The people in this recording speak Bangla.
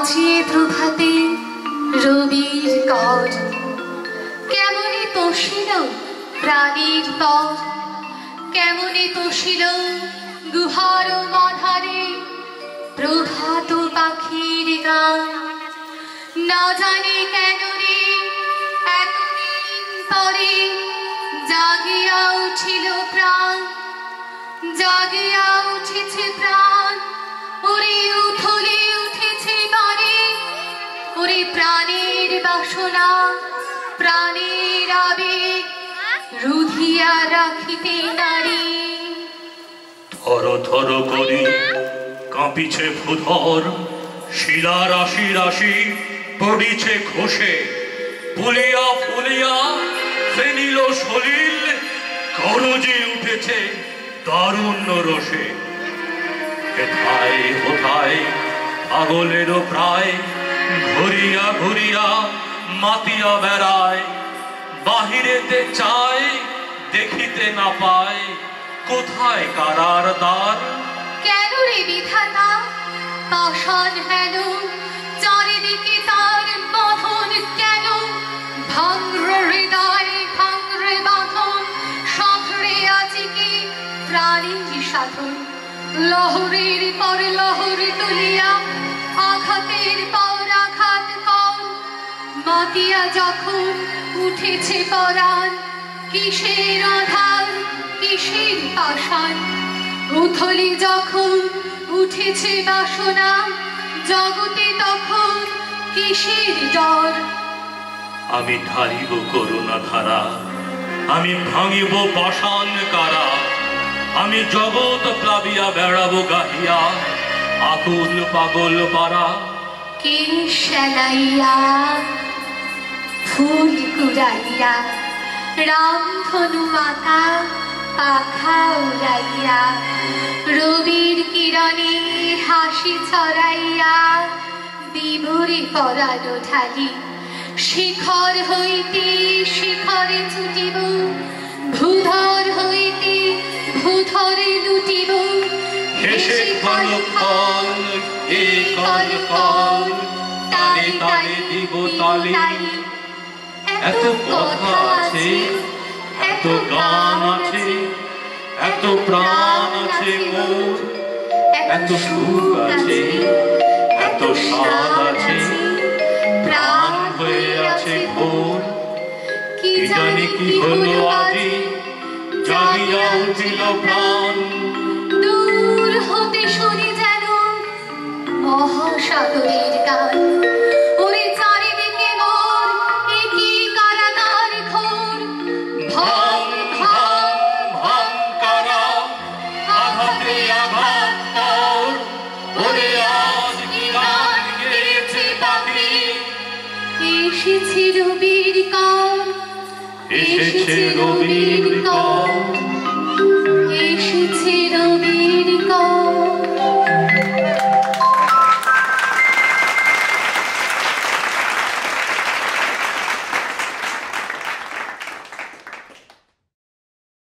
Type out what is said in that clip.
বাজিয়ে প্রভাতে রবির কর, কেমনে তসিল প্রাণীর পর, কেমনে তসিল গুহার মাধারে প্রভাত পাখির গান। না জানি কেন রে এতদিন পরে জাগিয়া উঠিল প্রাণ, জাগিয়া উঠেছে প্রাণ, ওরে উথলে উঠেছে বারে, ওরে প্রাণের বাসনা প্রাণের আবেগ রুধিয়া রাখিতে নারী। থর থর করি কাঁপিছে ভূধর, শিলা রাশি রাশি পড়িছে খসে, ফুলিয়া ফুলিয়া ফেনিল সলিল, গরজে উঠেছে তারুণ্য রসে। হেথায় হোথায় পাগলেরও প্রায় ঘুরিয়া ঘুরিয়া মাতিয়া বেড়ায়, বাহিরেতে চায় দেখিতে না পায় কোথায় কারার দ্বার। কেন রে বিধাতা পাষাণ হেন, চারিদিকে তার বাঁধন কেন, ভাঙর হৃদয় ভাঙরে বাঁধন, সাঁতরে আছে কি প্রাণীর সাধন। লহরের পর লহর তুলিয়া আঘাতের পর আঘাত কর, মাতিয়া যখন উঠেছে পরাণ, কিসের আধার কিসের পাষাণ। উথলি যখন উঠেছে বাসনা, জগতে তখন কিসের ডর। আমি ঢালিব করুণা ধারা, আমি ভাঙিব পাষাণ কারা, আমি জগৎ প্লাবিয়া বেড়াবো গাহিয়া আকুল পাগল পারা। কে সেলাইয়া ফুল কুড়াইয়া রামধনু মাতা পাখা উড়াইয়া, রবির কিরণে হাসি ছড়াইয়া বিভোরে পরানো ঢালি। শিখর হইতে শিখরে ছুটিব, ভূধর হইতে ভূধরে লুটিব, হেসে কল কল এ কল কল, তালে তালে দিব তালি। এত কথা আছে, এত গান আছে, এত প্রাণ আছে মোর, এত সুখ আছে, এত স্বাদ আছে, প্রাণ হয়ে আছে ভোর। কি জানি কি হলো আজি, জাগিয়া উঠিল প্রাণ। দূর হতে শুনি যেন মহাসাগরের গান, ওরে চারিদিকে মোর একই কারাগার ঘোর। ভাঙ ভাঙ ভাঙ কারা, আঘাতে আঘাত কর, ওরে আজ কি গান গেয়েছে পাখি। এসেছে রবির কর, এসেছে রবির কর, এসেছে রবির কর।